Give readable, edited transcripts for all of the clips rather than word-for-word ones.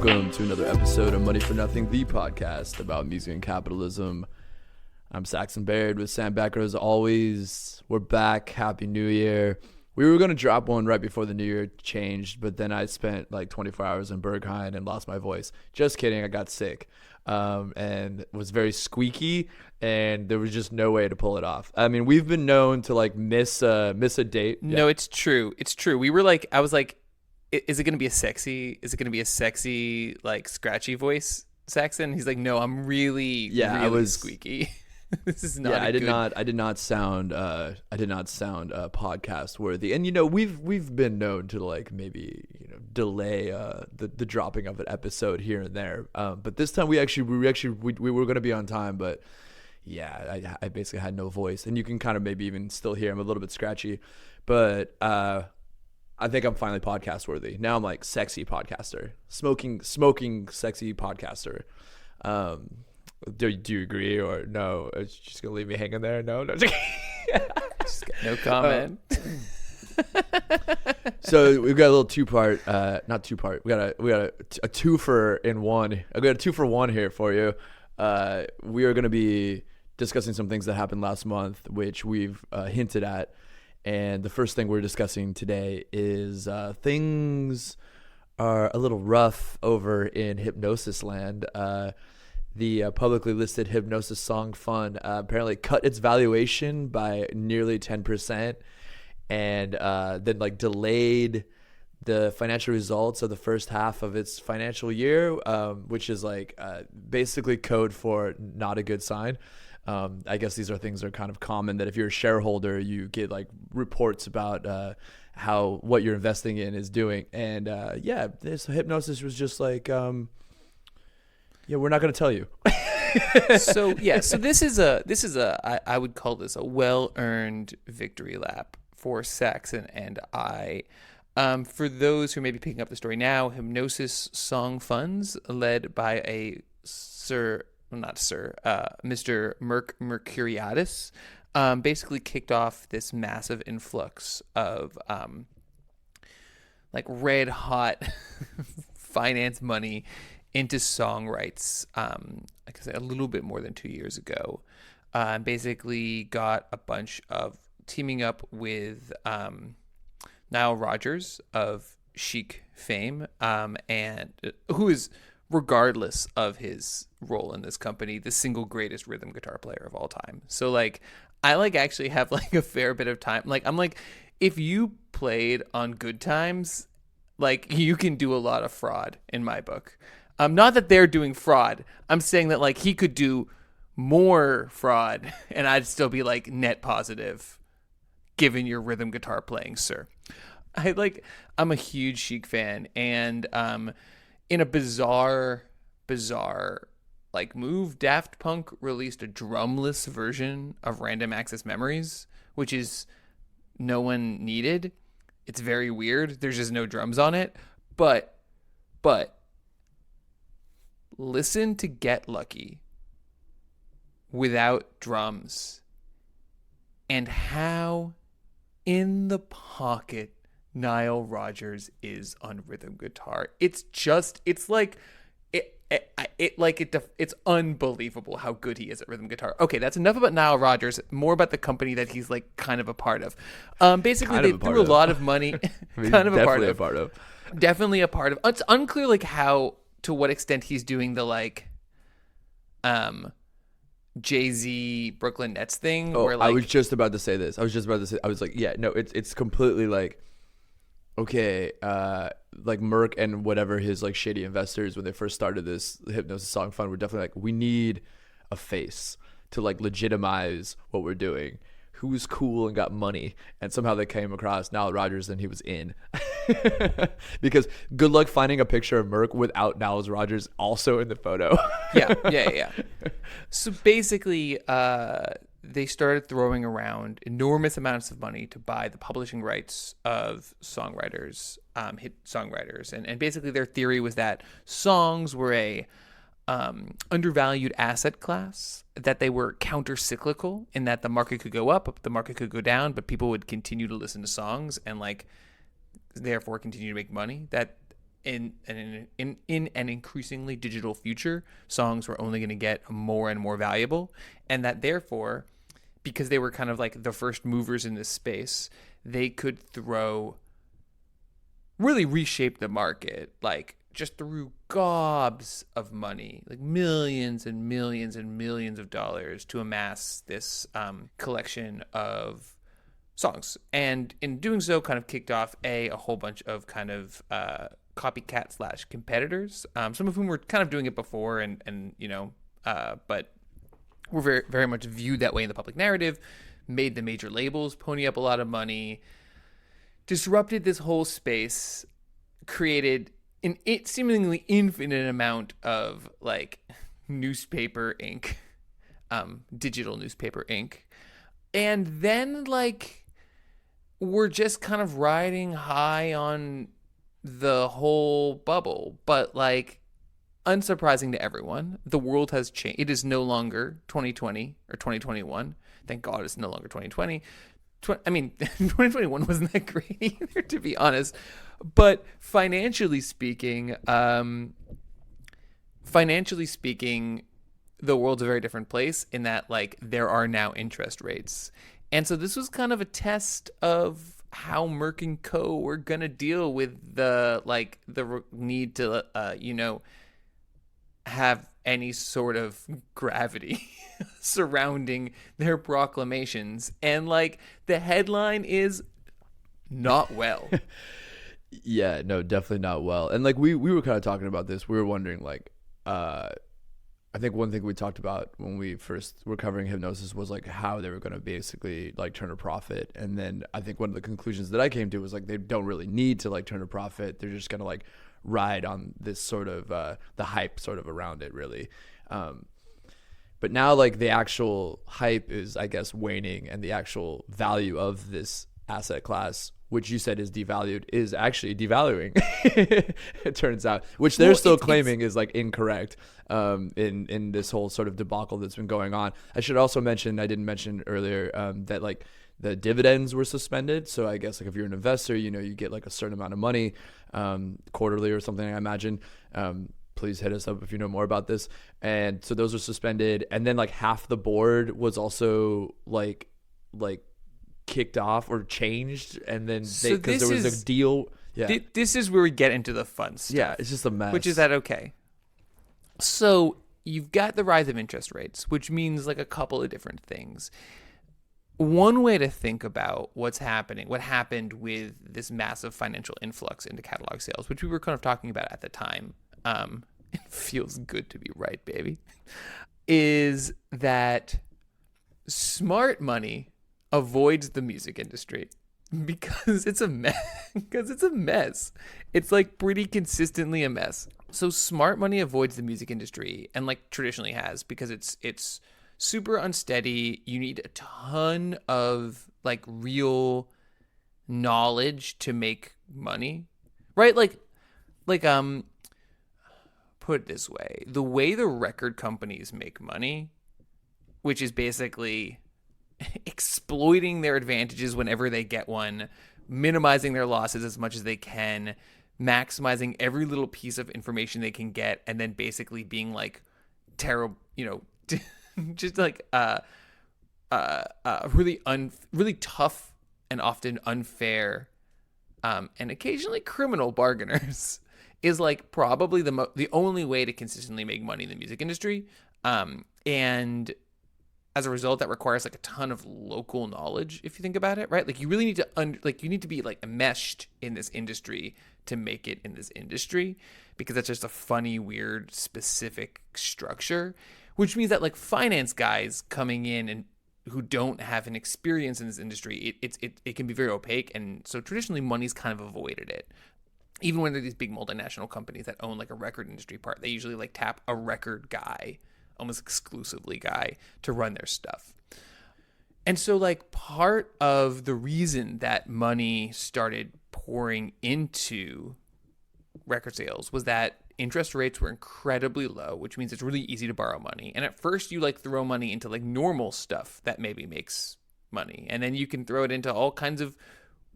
welcome to another episode of Money for Nothing, the podcast about music and capitalism. I'm Saxon Baird with Sam Becker as always. We're back. Happy New Year. We were going to drop one right before the New Year changed, but then I spent like 24 hours in Berghain and lost my voice. Just kidding. I got sick and was very squeaky, and there was just no way to pull it off. I mean, we've been known to like miss a date. No, it's true. It's true. We were like, I was like, is it going to be a sexy, like scratchy voice, Saxon? He's like, no, I'm really squeaky. This is not. I did not sound podcast worthy. And we've been known to like maybe delay the dropping of an episode here and there. But this time we were going to be on time, but yeah, I basically had no voice, and you can kind of maybe even still hear I'm a little bit scratchy, but I think I'm finally podcast worthy. Now I'm like sexy podcaster, smoking sexy podcaster. Do you agree or no? Are you just gonna leave me hanging there? No. No comment. So we've got a little not two part. We got a two for in one. I got a 2 for 1 here for you. We are gonna be discussing some things that happened last month, which we've hinted at. And the first thing we're discussing today is things are a little rough over in Hipgnosis land. The publicly listed Hipgnosis Song Fund apparently cut its valuation by nearly 10%, and then like delayed the financial results of the first half of its financial year, which is like basically code for not a good sign. I guess these are things that are kind of common, that if you're a shareholder, you get like reports about what you're investing in is doing. And this Hipgnosis was just like, we're not going to tell you. So this is I would call this a well-earned victory lap for Saxon and I. For those who may be picking up the story now, Hipgnosis Song Funds, led by Mr. Mercuriadis, basically kicked off this massive influx of like red hot finance money into song rights, like I said, a little bit more than 2 years ago. Basically got a bunch of teaming up with Nile Rodgers of Chic fame, and who is, regardless of his role in this company, the single greatest rhythm guitar player of all time. So like, I like actually have like a fair bit of time. Like, I'm like, if you played on Good Times, like you can do a lot of fraud in my book. Not that they're doing fraud. I'm saying that like he could do more fraud and I'd still be like net positive given your rhythm guitar playing, sir. I'm a huge Chic fan, and in a bizarre like move, Daft Punk released a drumless version of Random Access Memories, which is no one needed. It's very weird. There's just no drums on it. But listen to Get Lucky without drums, and how in the pocket Nile Rodgers is on rhythm guitar. It's unbelievable how good he is at rhythm guitar. Okay, that's enough about Nile Rodgers. More about the company that he's like kind of a part of. Basically, they threw a lot of money. Definitely a part of. It's unclear like how, to what extent he's doing the like Jay-Z Brooklyn Nets thing. Where, like, I was just about to say this. I was like, yeah, no, it's completely like, okay, like Merck and whatever his like shady investors, when they first started this Hipgnosis Song Fund, were definitely like, we need a face to like legitimize what we're doing. Who's cool and got money? And somehow they came across Nile Rodgers, and he was in. Because good luck finding a picture of Merck without Nile Rodgers also in the photo. Yeah. So basically, they started throwing around enormous amounts of money to buy the publishing rights of songwriters, hit songwriters. And basically their theory was that songs were a undervalued asset class, that they were counter-cyclical in that the market could go up, the market could go down, but people would continue to listen to songs and like therefore continue to make money. That in an increasingly digital future, songs were only going to get more and more valuable, and that therefore, because they were kind of like the first movers in this space, they could really reshape the market, like just threw gobs of money, like millions and millions and millions of dollars to amass this collection of songs. And in doing so, kind of kicked off a whole bunch of kind of copycat / competitors, some of whom were kind of doing it before but were very, very much viewed that way in the public narrative, made the major labels pony up a lot of money, disrupted this whole space, created an seemingly infinite amount of like newspaper ink, digital newspaper ink, and then like we're just kind of riding high on the whole bubble. But like, unsurprising to everyone, the world has changed. It is no longer 2020 or 2021. Thank God it's no longer 2020. 2021 wasn't that great either, to be honest. But financially speaking, the world's a very different place in that like there are now interest rates. And so this was kind of a test of how Merck & Co. were going to deal with the need to, have any sort of gravity surrounding their proclamations. And like the headline is not well. Yeah, no, definitely not well. And like we were kind of talking about this. We were wondering like I think one thing we talked about when we first were covering Hipgnosis was like how they were going to basically like turn a profit. And then I think one of the conclusions that I came to was like they don't really need to like turn a profit. They're just going to like ride on this sort of the hype sort of around it, really. But now like the actual hype is, I guess, waning, and the actual value of this asset class, which you said is devalued, is actually devaluing. It turns out, which they're still claiming is like incorrect in this whole sort of debacle that's been going on. I should also mention, I didn't mention earlier, that like the dividends were suspended. So I guess like if you're an investor, you get like a certain amount of money quarterly or something, I imagine. Please hit us up if you know more about this. And so those are suspended. And then like half the board was also like kicked off or changed. And then because there was a deal. Yeah. This is where we get into the fun stuff. Yeah, it's just a mess. Which is that okay? So you've got the rise of interest rates, which means like a couple of different things. One way to think about what happened with this massive financial influx into catalog sales, which we were kind of talking about at the time, it feels good to be right, baby, is that smart money avoids the music industry because it's a mess. It's like pretty consistently a mess. So smart money avoids the music industry, and like traditionally has, because it's super unsteady. You need a ton of like real knowledge to make money, right? Like put it this way, the way the record companies make money, which is basically exploiting their advantages whenever they get one, minimizing their losses as much as they can, maximizing every little piece of information they can get, and then basically being like terrible, just like really tough and often unfair and occasionally criminal bargainers is like probably the only way to consistently make money in the music industry. And as a result, that requires like a ton of local knowledge, if you think about it, right? Like you really need to you need to be like enmeshed in this industry to make it in this industry, because that's just a funny, weird, specific structure, which means that like finance guys coming in and who don't have an experience in this industry, it can be very opaque. And so traditionally money's kind of avoided it. Even when they're these big multinational companies that own like a record industry part, they usually like tap a record guy, almost exclusively guy, to run their stuff. And so like part of the reason that money started pouring into record sales was that interest rates were incredibly low, which means it's really easy to borrow money. And at first you like throw money into like normal stuff that maybe makes money. And then you can throw it into all kinds of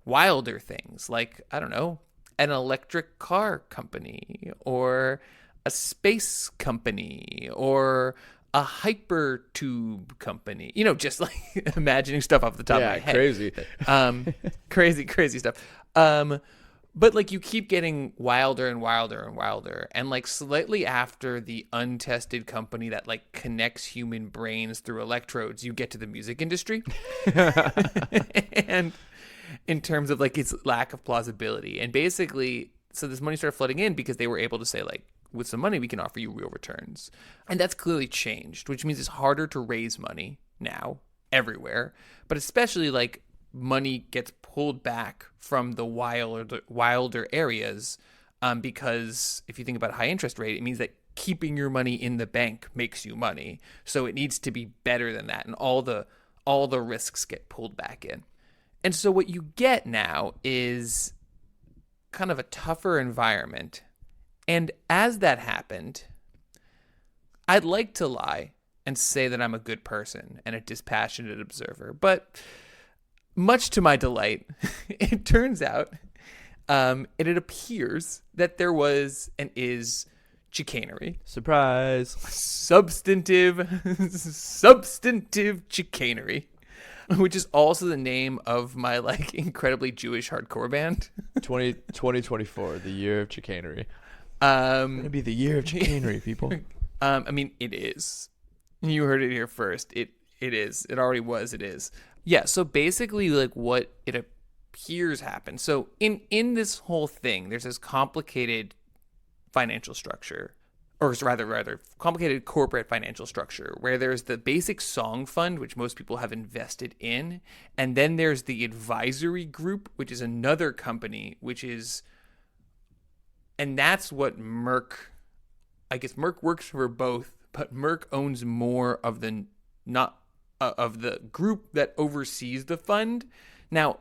wilder things, like, I don't know, an electric car company or a space company or a hypertube company, just like imagining stuff off the top of my head. Crazy. Crazy stuff. But like you keep getting wilder and wilder and wilder. And like slightly after the untested company that like connects human brains through electrodes, you get to the music industry. And in terms of like its lack of plausibility. And basically, so this money started flooding in because they were able to say like, with some money, we can offer you real returns. And that's clearly changed, which means it's harder to raise money now everywhere. But especially like money gets pulled back from the wilder areas because if you think about a high interest rate, it means that keeping your money in the bank makes you money. So it needs to be better than that. And all the risks get pulled back in. And so what you get now is kind of a tougher environment. And as that happened, I'd like to lie and say that I'm a good person and a dispassionate observer. But much to my delight, it turns out, it appears that there was and is chicanery. Surprise. Substantive chicanery, which is also the name of my like incredibly Jewish hardcore band. 2024, the year of chicanery. It's gonna be the year of chicanery, people. I mean, it is. You heard it here first. It is. It already was. It is. Yeah. So basically, like what it appears happened. So in this whole thing, there's this complicated financial structure, or rather complicated corporate financial structure, where there's the basic song fund, which most people have invested in, and then there's the advisory group, which is another company, and that's what Merck, I guess Merck works for both, but Merck owns more of the of the group that oversees the fund. Now,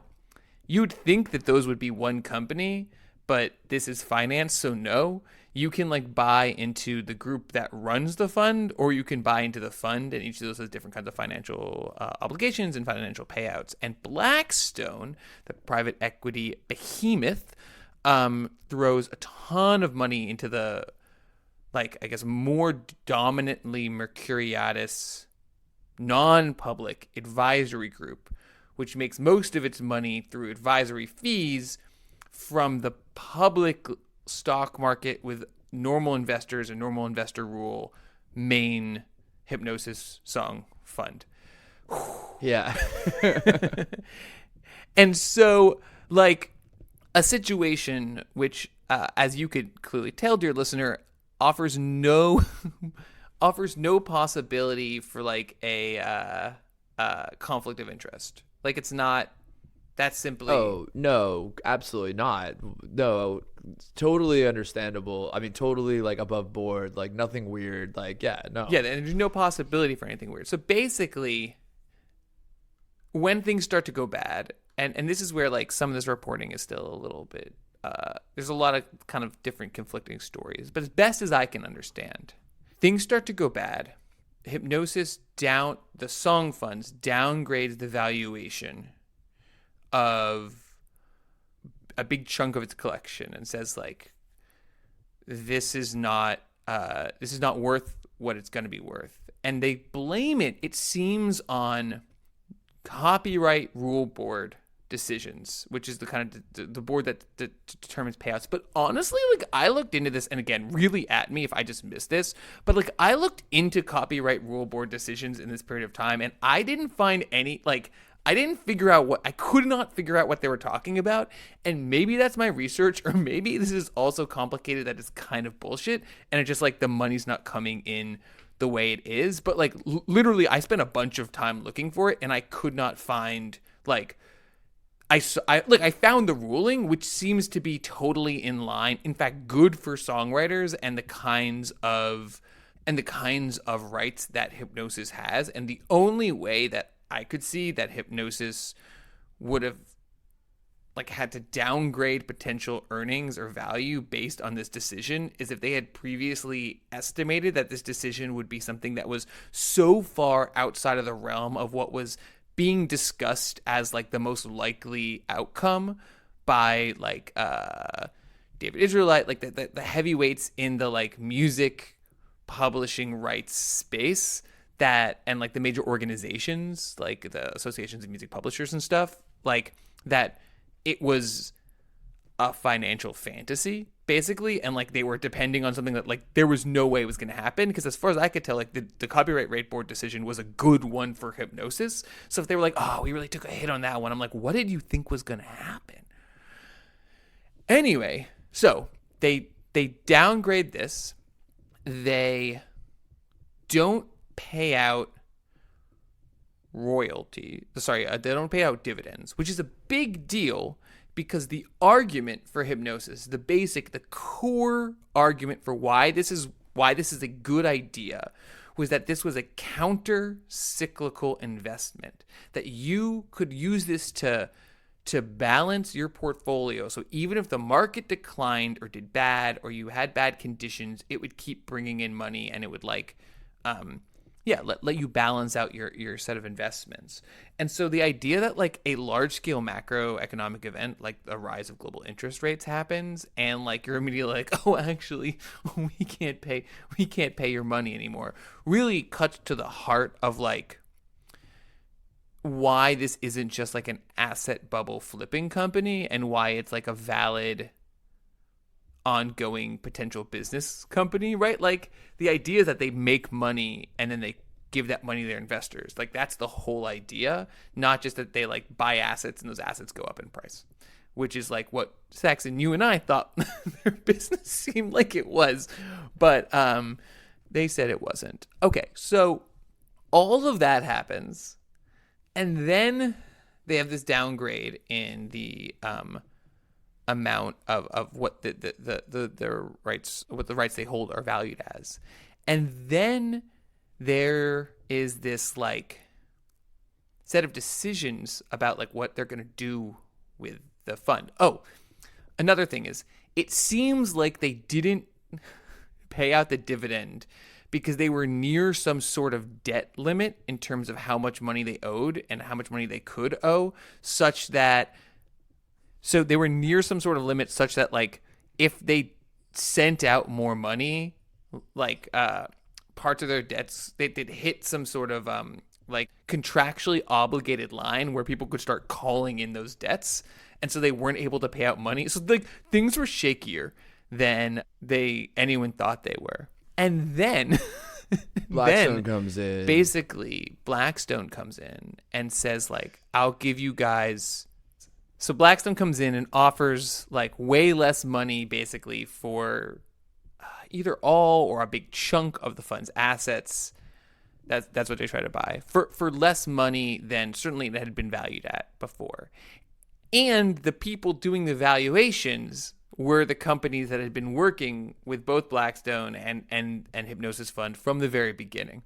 you'd think that those would be one company, but this is finance, so no. You can like buy into the group that runs the fund, or you can buy into the fund, and each of those has different kinds of financial obligations and financial payouts. And Blackstone, the private equity behemoth, throws a ton of money into the, like, I guess, more dominantly Mercuriadis non-public advisory group, which makes most of its money through advisory fees from the public stock market with normal investors and normal investor rule main Hipgnosis song fund. Yeah. And so, like, a situation which, as you could clearly tell, dear listener, offers no possibility for like a conflict of interest. Like, it's not. That's simply. Oh, no, absolutely not. No, totally understandable. I mean, totally like above board, like nothing weird. Like, yeah, no. Yeah, there's no possibility for anything weird. So basically, when things start to go bad, and this is where like some of this reporting is still a little bit, there's a lot of kind of different conflicting stories. But as best as I can understand, things start to go bad. Hipgnosis the song funds downgrades the valuation of a big chunk of its collection and says like, this is not worth what it's going to be worth. And they blame it seems, on copyright rule board decisions, which is the kind of the board that determines payouts. But honestly, like, I looked into this, and again, really at me if I just missed this, but like I looked into copyright rule board decisions in this period of time, and I didn't find any, like, I could not figure out what they were talking about. And maybe that's my research, or maybe this is also complicated that it's kind of bullshit and it's just like the money's not coming in the way it is. But like literally I spent a bunch of time looking for it, and I could not find, like, I found the ruling, which seems to be totally in line, in fact, good for songwriters and the kinds of rights that Hipgnosis has. And the only way that I could see that Hipgnosis would have like had to downgrade potential earnings or value based on this decision is if they had previously estimated that this decision would be something that was so far outside of the realm of what was being discussed as like the most likely outcome by like David Israelite, like the heavyweights in the like music publishing rights space, that, and like the major organizations like the associations of music publishers and stuff, like that it was a financial fantasy basically, and like they were depending on something that like there was no way it was going to happen, because as far as I could tell, like the copyright rate board decision was a good one for Hipgnosis. So if they were like, oh, we really took a hit on that one, I'm like, what did you think was going to happen? Anyway, so they downgrade this. They don't pay out they don't pay out dividends, which is a big deal, because the argument for Hipgnosis, the core argument for why this is a good idea, was that this was a counter-cyclical investment, that you could use this to balance your portfolio. So even if the market declined or did bad, or you had bad conditions, it would keep bringing in money, and it would like, let you balance out your set of investments. And so the idea that like a large scale macroeconomic event like the rise of global interest rates happens, and like you're immediately like, oh, actually we can't pay your money anymore, really cuts to the heart of like why this isn't just like an asset bubble flipping company, and why it's like a valid ongoing potential business company, right? Like the idea is that they make money and then they give that money to their investors. Like that's the whole idea, not just that they like buy assets and those assets go up in price, which is like what Saxon, you and I thought their business seemed like it was, but they said it wasn't. Okay, so all of that happens, and then they have this downgrade in the amount of what their rights, what the rights they hold are valued as. And then there is this like set of decisions about like what they're going to do with the fund. Oh, another thing is, it seems like they didn't pay out the dividend because they were near some sort of debt limit in terms of how much money they owed and how much money they could owe, such that, so they were near some sort of limit such that like if they sent out more money, like parts of their debts, they'd hit some sort of like contractually obligated line where people could start calling in those debts, and so they weren't able to pay out money. So like things were shakier than anyone thought they were. And then Blackstone comes in. Basically, Blackstone comes in and says like, I'll give you guys. So Blackstone comes in and offers like way less money basically for either all or a big chunk of the fund's assets. That's what they try to buy for less money than certainly it had been valued at before. And the people doing the valuations were the companies that had been working with both Blackstone and Hipgnosis Fund from the very beginning.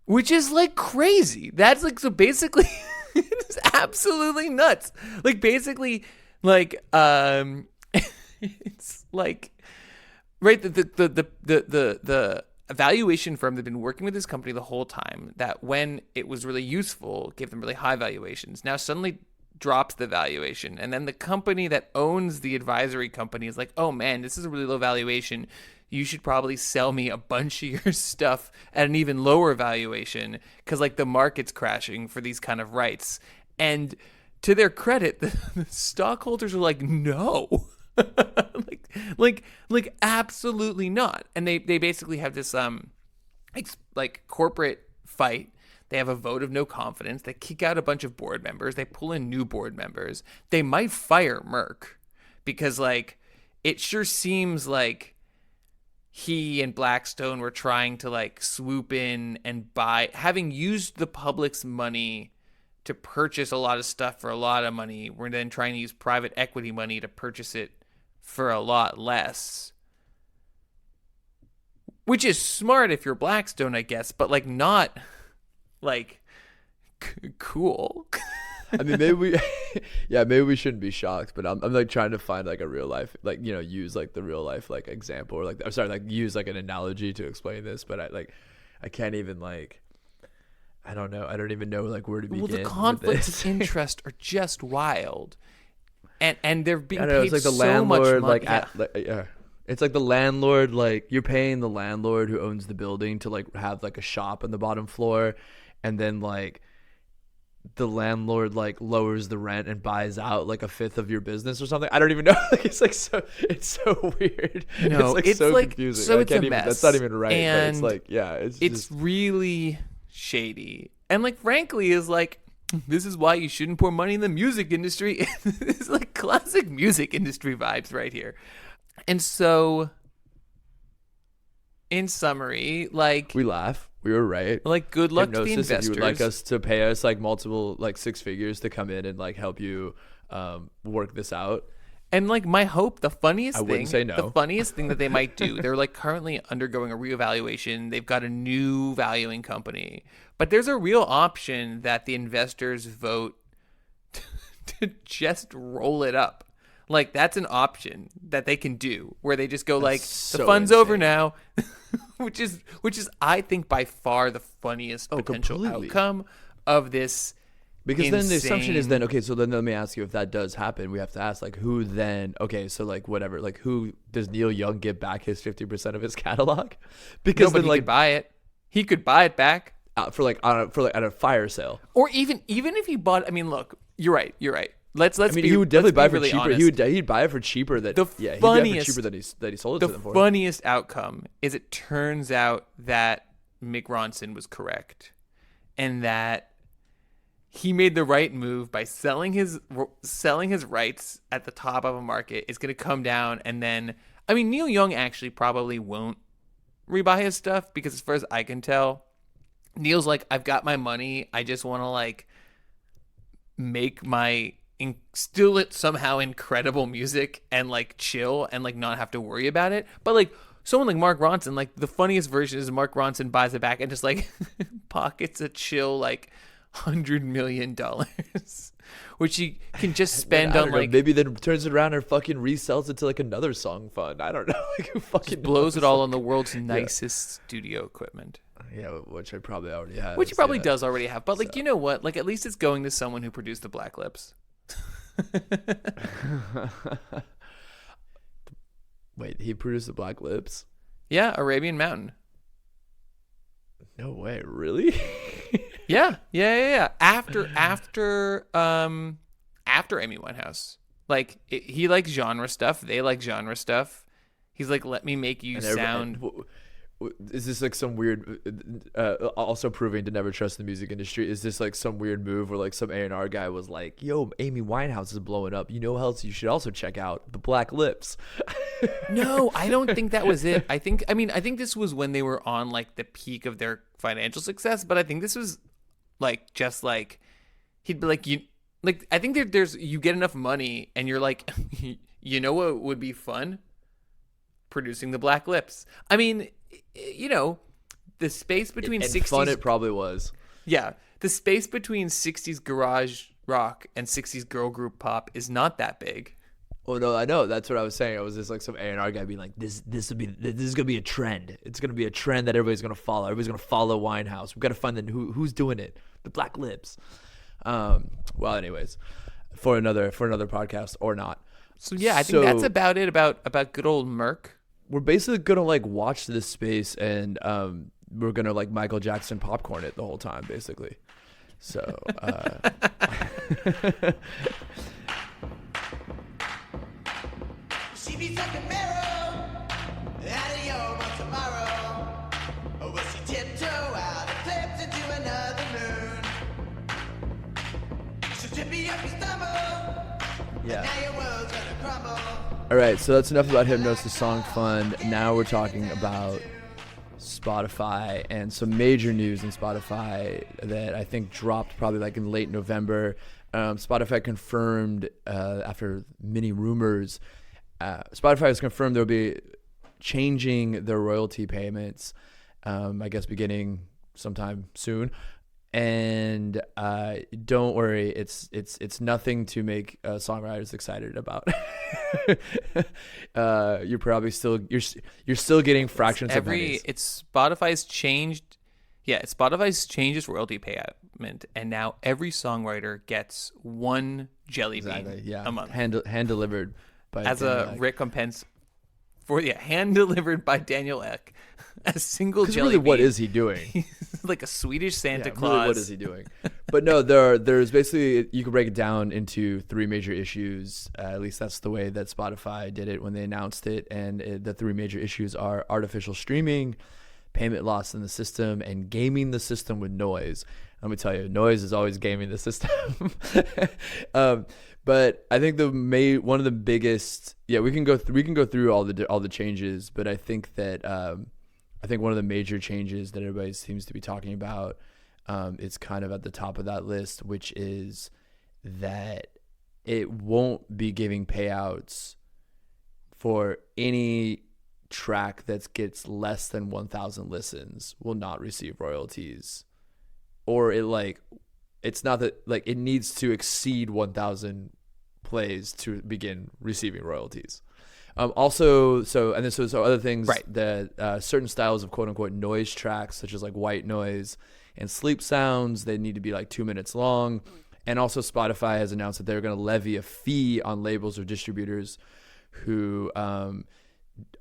Which is like crazy. That's like, so basically it's absolutely nuts. Like basically like it's like, right, the evaluation firm that had been working with this company the whole time, that when it was really useful gave them really high valuations, now suddenly drops the valuation. And then the company that owns the advisory company is like, oh man, this is a really low valuation, you should probably sell me a bunch of your stuff at an even lower valuation, because like the market's crashing for these kind of rights. And to their credit, the stockholders are like, no. like absolutely not. And they basically have this like corporate fight. They have a vote of no confidence. They kick out a bunch of board members. They pull in new board members. They might fire Merck, because like it sure seems like he and Blackstone were trying to like swoop in and buy, having used the public's money to purchase a lot of stuff for a lot of money. We're then trying to use private equity money to purchase it for a lot less, which is smart if you're Blackstone, I guess, but like not like cool. I mean, maybe we shouldn't be shocked, but I'm like trying to find like a real life, like, you know, use like the real life like example, or like, I'm sorry, like use like an analogy to explain this, but I can't even like, I don't know. I don't even know like where to begin. Well, the conflicts of interest are just wild. and they're being I know, paid it's like the so much landlord, money. yeah. It's like the landlord, like you're paying the landlord who owns the building to like have like a shop on the bottom floor, and then like the landlord like lowers the rent and buys out like a fifth of your business or something. I don't even know. Like it's so weird. No, it's so like, confusing. so I it's can't a even. mess. That's not even right. And but it's it's just really shady. And like, frankly, is like, this is why you shouldn't pour money in the music industry. It's like classic music industry vibes right here. And so, in summary, like, we laugh. We were right. like, good luck to the Hipgnosis, investors. if you would like us to pay us like multiple like six figures to come in and like help you work this out. And like, my hope, the funniest I wouldn't thing, say no. the funniest thing that they might do, they're like currently undergoing a reevaluation. They've got a new valuing company, but there's a real option that the investors vote to just roll it up. Like, that's an option that they can do, where they just go like, so the fun's insane. over now, which is I think by far the funniest potential completely. outcome of this. Because then the assumption is insane- then, okay, so then let me ask you, if that does happen, we have to ask like who then, okay, so like whatever, like who does Neil Young give back his 50% of his catalog? Because Nobody then like could buy it. He could buy it back. for like at a fire sale. Or even if he bought, I mean, look, you're right. Let's I mean, be, he would definitely let's buy be it for really cheaper. honest. He'd buy it for cheaper than The he'd buy it funniest- for cheaper than he sold it The to them for. funniest outcome is it turns out that Mick Ronson was correct, and that he made the right move by selling his rights at the top of a market. It's going to come down, and then, I mean, Neil Young actually probably won't rebuy his stuff, because as far as I can tell, Neil's like, I've got my money. I just want to like make my still it somehow incredible music and like chill and like not have to worry about it. But like someone like Mark Ronson, like the funniest version is Mark Ronson buys it back and just like pockets a chill like $100 million, which he can just spend I on don't know, like maybe then turns it around and fucking resells it to like another song fund. I don't know. Like who fucking blows knows? it all on the world's nicest studio equipment. Yeah, which I probably already have. Which he probably does already have. But like, you know what? Like, at least it's going to someone who produced the Black Lips. Wait, he produced the Black Lips? Yeah, Arabian Mountain. No way, really? Yeah. After Amy Winehouse, like he likes genre stuff. They like genre stuff. He's like, let me make you sound. Is this like some weird? Also proving to never trust the music industry. Is this like some weird move where like some A&R guy was like, "Yo, Amy Winehouse is blowing up. You know what else you should also check out? The Black Lips." No, I don't think that was it. I think this was when they were on like the peak of their financial success. But I think this was like just like he'd be like, I think there's you get enough money and you're like, you know what would be fun? Producing the Black Lips. I mean, you know, the space between and 60s fun it probably was. Yeah, the space between 60s garage rock and 60s girl group pop is not that big. Oh no, I know. That's what I was saying. I was just like some A&R guy being like, "This is gonna be a trend. It's gonna be a trend that everybody's gonna follow. Everybody's gonna follow Winehouse. We've got to find who's doing it. The Black Lips." Well, anyways, for another podcast or not. So yeah, I think that's about it about good old Merck. We're basically gonna like watch this space and we're gonna like Michael Jackson popcorn it the whole time, basically. So. She be talking marrow out of your world tomorrow. Or will she tiptoe out of clips into another moon? She'll trip you up your stumble. Yeah. Now your world's gonna crumble. All right, so that's enough about Hipgnosis Song Fund. Now we're talking about Spotify and some major news in Spotify that I think dropped probably like in late November. Spotify confirmed after many rumors. Spotify has confirmed they'll be changing their royalty payments, I guess beginning sometime soon. And don't worry, it's nothing to make songwriters excited about. You're probably still you're still getting fractions of pennies. It's Spotify's changed. Yeah, Spotify's changed its royalty payment, and now every songwriter gets one jelly bean Exactly. Yeah. a month Hand delivered by as Daniel a Ek. recompense for hand delivered by Daniel Ek. A single Because jelly really, what bean. is he doing? He's like a Swedish Santa Yeah, Claus. really, what is he doing? But no, there's basically, you can break it down into three major issues. At least that's the way that Spotify did it when they announced it. And the three major issues are artificial streaming, payment loss in the system, and gaming the system with noise. Let me tell you, noise is always gaming the system. But I think one of the biggest, we can go through all the changes. But I think that I think one of the major changes that everybody seems to be talking about, it's kind of at the top of that list, which is that it won't be giving payouts for any track that gets less than 1,000 listens will not receive royalties. Or it's not that, like, it needs to exceed 1,000 plays to begin receiving royalties. Also, so other things, Right. that certain styles of quote unquote noise tracks, such as like white noise and sleep sounds, they need to be like 2 minutes long. And also Spotify has announced that they're going to levy a fee on labels or distributors who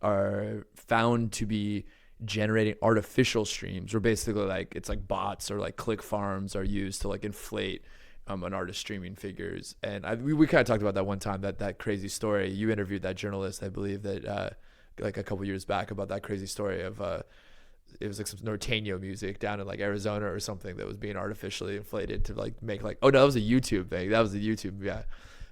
are found to be generating artificial streams, where basically like it's like bots or like click farms are used to like inflate an artist streaming figures. And we kind of talked about that one time, that crazy story. You interviewed that journalist, I believe, that like a couple years back, about that crazy story of it was like some Norteño music down in like Arizona or something that was being artificially inflated to like make like, oh no, that was a YouTube thing. That was a YouTube, yeah.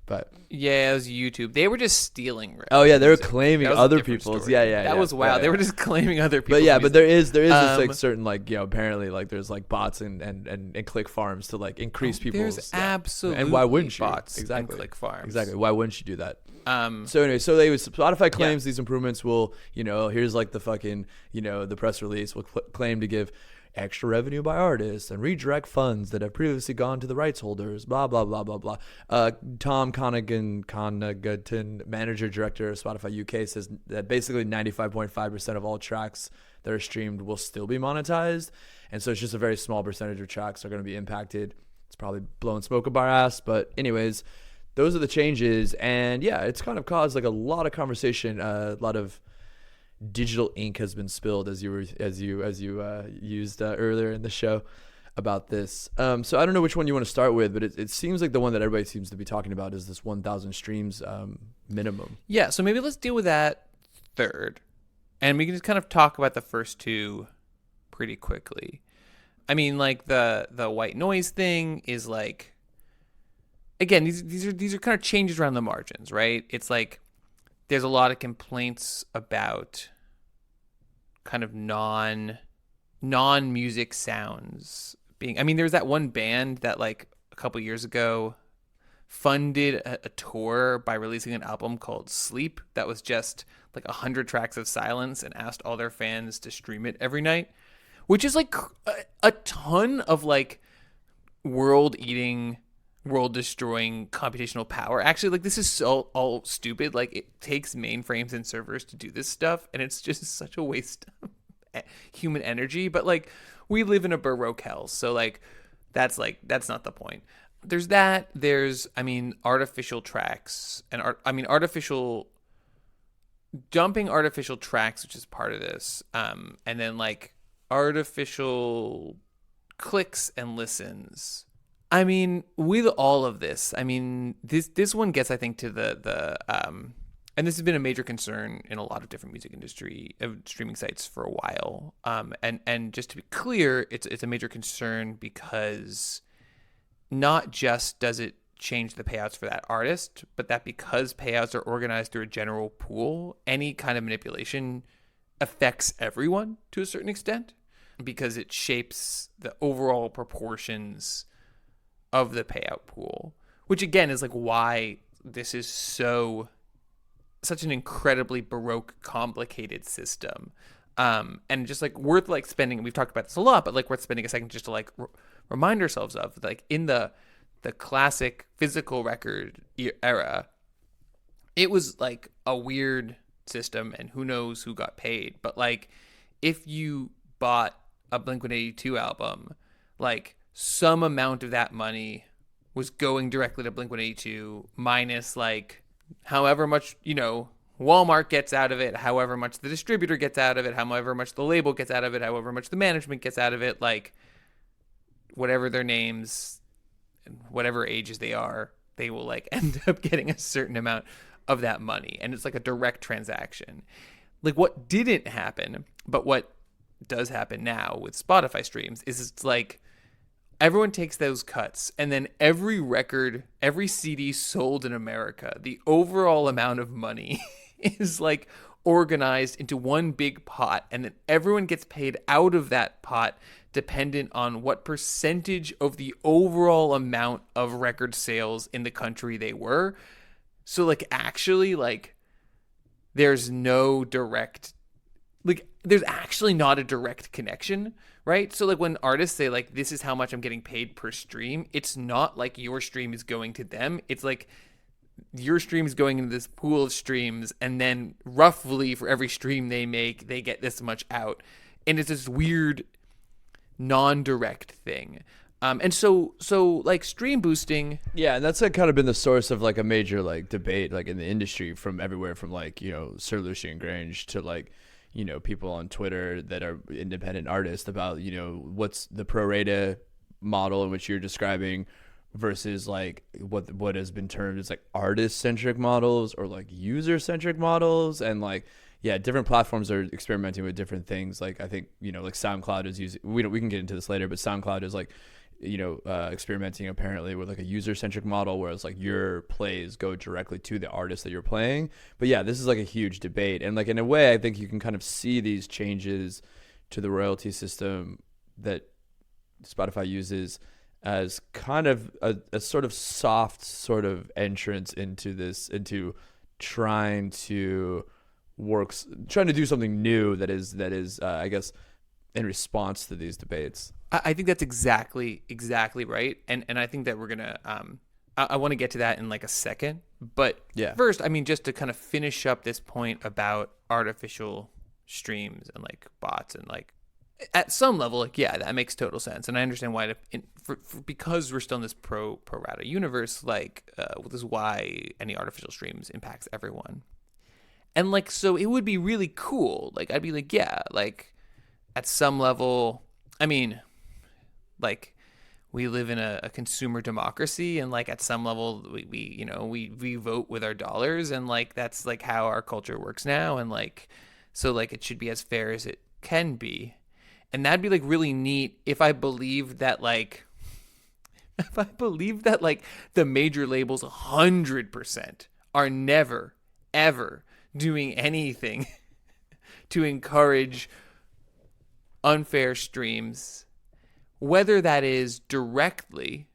But Yeah, it was YouTube. They were just stealing. oh yeah, they were music. claiming That was a other different people's. story. Yeah. That was wild. Yeah, They were yeah. just claiming other people's. But yeah, but there is this like Um, certain like, apparently like there's like bots and click farms to like increase people's. There's yeah. absolutely And why wouldn't you? bots Exactly. and click farms. Exactly. Why wouldn't you do that? Um, So anyway, Spotify claims these improvements will, here's like the fucking, the press release will claim to give extra revenue by artists and redirect funds that have previously gone to the rights holders, blah, blah, blah, blah, blah. Tom Conaghan, manager director of Spotify UK, says that basically 95.5% of all tracks that are streamed will still be monetized. And so it's just a very small percentage of tracks are going to be impacted. It's probably blowing smoke up our ass. But anyways, those are the changes. And yeah, it's kind of caused like a lot of conversation, a lot of digital ink has been spilled, as you used earlier in the show, about this. So I don't know which one you want to start with, but it seems like the one that everybody seems to be talking about is this 1,000 streams minimum. yeah, so maybe let's deal with that third, and we can just kind of talk about the first two pretty quickly. I mean, like the white noise thing is like, again, these are kind of changes around the margins, right? It's like there's a lot of complaints about kind of non-music sounds being. I mean, there was that one band that like a couple years ago funded a tour by releasing an album called Sleep that was just like 100 tracks of silence, and asked all their fans to stream it every night, which is like a ton of like world-destroying computational power. Actually, like, this is so all stupid. Like, it takes mainframes and servers to do this stuff, and it's just such a waste of human energy. But like, we live in a Baroque hell, so like that's not the point. There's that. There's, I mean, artificial tracks and dumping artificial tracks, which is part of this, and then like artificial clicks and listens. I mean, with all of this, I mean, this one gets, I think, to the and this has been a major concern in a lot of different music industry streaming sites for a while. And just to be clear, it's a major concern because not just does it change the payouts for that artist, but that because payouts are organized through a general pool, any kind of manipulation affects everyone to a certain extent, because it shapes the overall proportions of the payout pool, which again is like why this is such an incredibly Baroque, complicated system, and just like worth like spending. We've talked about this a lot, but like worth spending a second just to like remind ourselves of, like, in the classic physical record era, it was like a weird system, and who knows who got paid. But like, if you bought a Blink-182 album, like some amount of that money was going directly to Blink-182 minus like however much, Walmart gets out of it, however much the distributor gets out of it, however much the label gets out of it, however much the management gets out of it, like whatever their names, whatever ages they are, they will like end up getting a certain amount of that money. And it's like a direct transaction. Like what didn't happen, but what does happen now with Spotify streams is it's like everyone takes those cuts, and then every record, every CD sold in America, the overall amount of money is like organized into one big pot, and then everyone gets paid out of that pot dependent on what percentage of the overall amount of record sales in the country they were. So like actually like there's no direct, like there's actually not a direct connection, right? So like when artists say like this is how much I'm getting paid per stream, it's not like your stream is going to them. It's like your stream is going into this pool of streams, and then roughly for every stream they make, they get this much out. And it's this weird non-direct thing. And so like stream boosting. Yeah, and that's like kind of been the source of like a major like debate like in the industry from everywhere from like, Sir Lucian Grange to like, people on Twitter that are independent artists about, what's the pro rata model in which you're describing versus like what has been termed as like artist centric models or like user centric models. And like, yeah, different platforms are experimenting with different things. Like I think, like SoundCloud is using, we can get into this later, but SoundCloud is like, experimenting apparently with like a user centric model, whereas like your plays go directly to the artist that you're playing. But yeah, this is like a huge debate. And like in a way, I think you can kind of see these changes to the royalty system that Spotify uses as kind of a sort of soft sort of entrance into trying to do something new that is I guess in response to these debates. I think that's exactly right, and I think that we're gonna I want to get to that in like a second, but yeah. First, I mean, just to kind of finish up this point about artificial streams and like bots and like at some level, like yeah, that makes total sense, and I understand why because we're still in this pro rata universe, like this is why any artificial streams impacts everyone, and like so it would be really cool. Like I'd be like yeah, like at some level, I mean. Like we live in a consumer democracy, and like at some level we vote with our dollars, and like that's like how our culture works now, and like so like it should be as fair as it can be. And that'd be like really neat if I believed that like the major labels 100% are never ever doing anything to encourage unfair streams. Whether that is directly,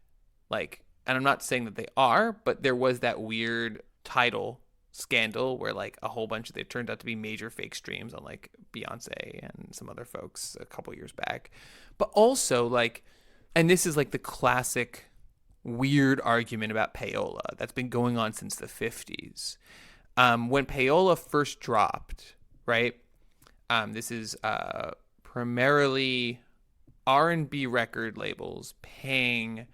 like, and I'm not saying that they are, but there was that weird title scandal where like a whole bunch of it turned out to be major fake streams on like Beyonce and some other folks a couple years back. But also like, and this is like the classic weird argument about payola that's been going on since the 50s. When payola first dropped, right? This is primarily R&B record labels paying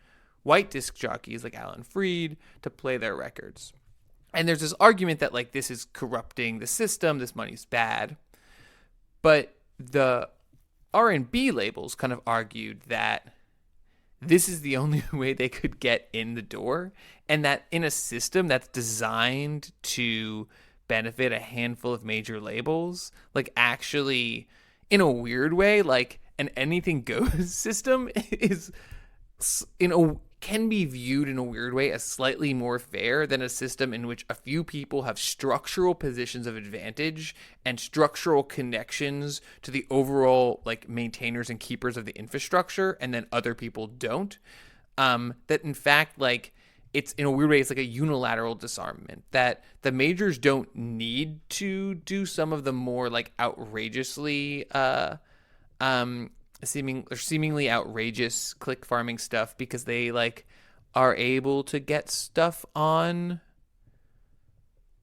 white disc jockeys like Alan Freed to play their records. And there's this argument that like this is corrupting the system, this money's bad. But the R&B labels kind of argued that this is the only way they could get in the door, and that in a system that's designed to benefit a handful of major labels, like actually in a weird way, like an anything goes system is can be viewed in a weird way as slightly more fair than a system in which a few people have structural positions of advantage and structural connections to the overall like maintainers and keepers of the infrastructure, and then other people don't. That in fact, like it's in a weird way, it's like a unilateral disarmament that the majors don't need to do some of the more like outrageously seemingly outrageous click farming stuff, because they like are able to get stuff on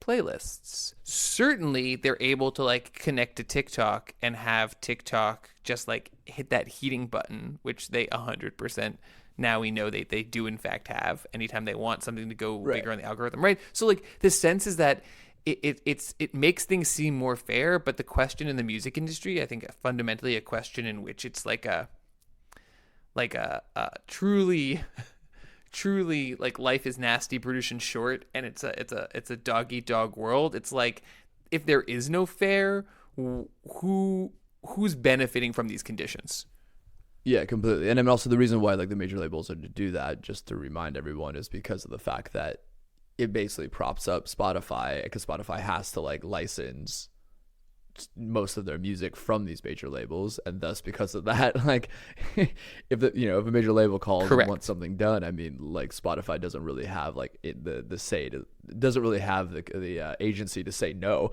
playlists. Certainly, they're able to like connect to TikTok and have TikTok just like hit that heating button, which they 100% now we know they do in fact have anytime they want something to go bigger on the algorithm, right? So like the sense is that it makes things seem more fair, but the question in the music industry, I think fundamentally a question in which it's like a truly like life is nasty, brutish and short, and it's a dog eat dog world. It's like if there is no fair, who's benefiting from these conditions? Yeah, completely. And I mean, also the reason why like the major labels are to do that, just to remind everyone, is because of the fact that it basically props up Spotify, because Spotify has to like license most of their music from these major labels, and thus because of that, like if a major label calls and wants something done, I mean, like Spotify doesn't really have like the say to, doesn't really have the agency to say no.